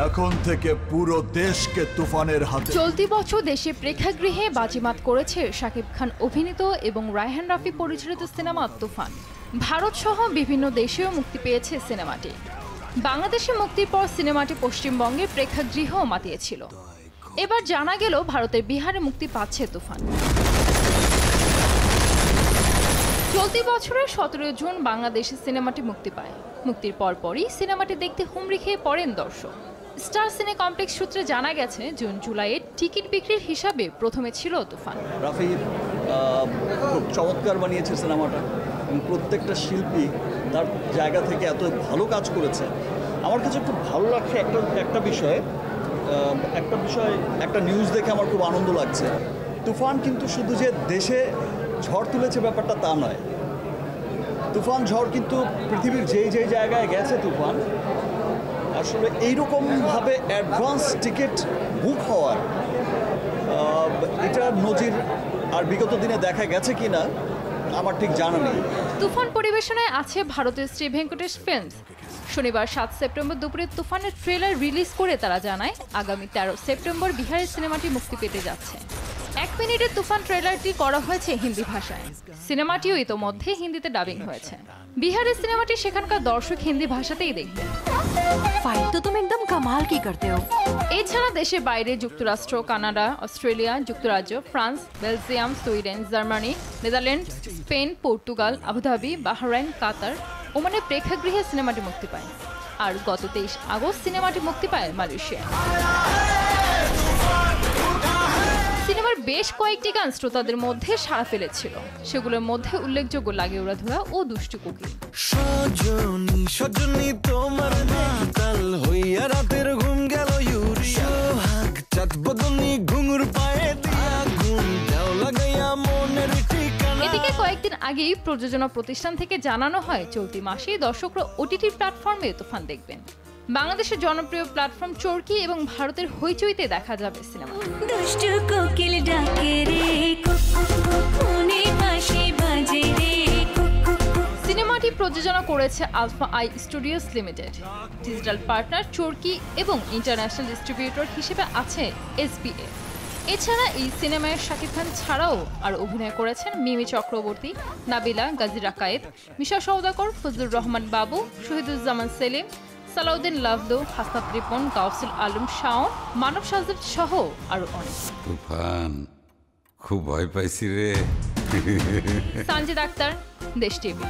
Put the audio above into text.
এখন থেকে পুরো দেশকে তুফানের হাতে। চলতি বছর দেশে প্রেক্ষাগৃহে বাজিমাত করেছে শাকিব খান অভিনীত এবং রায়হান রাফি পরিচালিত সিনেমা তুফান। ভারত সহ বিভিন্ন দেশেও মুক্তি পেয়েছে সিনেমাটি। বাংলাদেশে মুক্তির পর সিনেমাটি পশ্চিমবঙ্গে প্রেক্ষাগৃহও মাতিয়েছিল। এবার জানা গেল ভারতের বিহারে মুক্তি পাচ্ছে তুফান। চলতি বছরের 17 জুন বাংলাদেশে সিনেমাটি মুক্তি পায়। মুক্তির পরপরই সিনেমাটি দেখতে হুমড়ি খেয়ে পড়েন দর্শক। স্টার সিনে কমপ্লেক্স সূত্রে জানা গেছে, জুন জুলাইয়ে টিকিট বিক্রির হিসাবে প্রথমে ছিল তুফান। রাফি খুব চমৎকার বানিয়েছে সিনেমাটা এবং প্রত্যেকটা শিল্পী তার জায়গা থেকে এত ভালো কাজ করেছে। আমার কাছে খুব ভালো লাগছে একটা বিষয় একটা নিউজ দেখে আমার খুব আনন্দ লাগছে। তুফান কিন্তু শুধু যে দেশে ঝড় তুলেছে ব্যাপারটা তা নয়। তুফান ঝড় কিন্তু পৃথিবীর যেই জায়গায় গেছে তুফান, আসলে এইরকমভাবে অ্যাডভান্স টিকিট বুক হওয়ার এটা নজির আর বিগত দিনে দেখা গেছে কিনা আমার ঠিক জানা নেই। তুফান পরিবেশনায় আছে ভারতের শ্রী ভেঙ্কটেশ ফিল্মস। শনিবার 7 সেপ্টেম্বর দুপুরে তুফানের ট্রেলার রিলিজ করে তারা জানায়, আগামী 13 সেপ্টেম্বর বিহারের সিনেমাটি মুক্তি পেতে যাচ্ছে। 1 মিনিটের তুফান ট্রেলারটি করা হয়েছে হিন্দি ভাষায়। সিনেমাটিও ইতোমধ্যে হিন্দিতে ডাবিং হয়েছে। বিহারের সিনেমাটি সেখানকার দর্শক হিন্দি ভাষাতেই দেখবেন। ফাইট তো তুমি একদম কামাল কি করতে হো। এছাড়া দেশের বাইরে যুক্তরাষ্ট্র, কানাডা, অস্ট্রেলিয়া, যুক্তরাজ্য, France, Belgium, Sweden, Germany, Netherland, Spain, Portugal, Abu Dhabi, Bahrain, Qatar, ওমানে প্রেক্ষাগৃহে সিনেমাটি মুক্তি পায়। আর গত 23 আগস্ট সিনেমাটি মুক্তি পায় মালয়েশিয়ায়। সিনেমার বেশ কয়েকটি গান শ্রোতাদের মধ্যে সাড়া ফেলেছিল। সেগুলোর মধ্যে উল্লেখযোগ্য লাগে উড়াধুরা ও দুষ্টু কোকিল। সজনী সজনী তোমার নাতাল হইয়া রাতের ঘুম গেল ইউরিয়া হাগ চাঁদ বদনী ঘুঙুর পায়ে দিয়া ঘুম দাও লাগাইয়া মনের ঠিকানা। এদিকে কয়েকদিন আগেই প্রযোজনা প্রতিষ্ঠান থেকে জানানো হয়, চলতি মাসেই দর্শকরা ওটিটি প্ল্যাটফর্মে তুফান দেখবেন। বাংলাদেশের জনপ্রিয় প্ল্যাটফর্ম চরকি এবং ভারতের হইচইতে দেখা যাবে সিনেমা। দুষ্টু কোকিল ডাকে রে কোনে পাশে বাজে রে। সিনেমাটি প্রযোজনা করেছে Alpha I Studios Limited. Digital partner Chorki এবং ইন্টারন্যাশনাল ডিস্ট্রিবিউটর হিসেবে আছে এসবিএ। এছাড়া এই সিনেমায় শাকিব খান ছাড়াও আর অভিনয় করেছেন মিমি চক্রবর্তী, নাবিলা, গাজী রাকায়েত, মিশা সওদাগর, ফজলুর রহমান বাবু, শহীদুজ্জামান সেলিম, সালাউদ্দিন লাভলু, হাসনাত রিপন, গাউসুল আলম শাওন, মানব সাজেদ সহ আরো অনেক। তুফান খুব ভয় পাইছি রে। সানজিদ আক্তার, দেশ টিভি।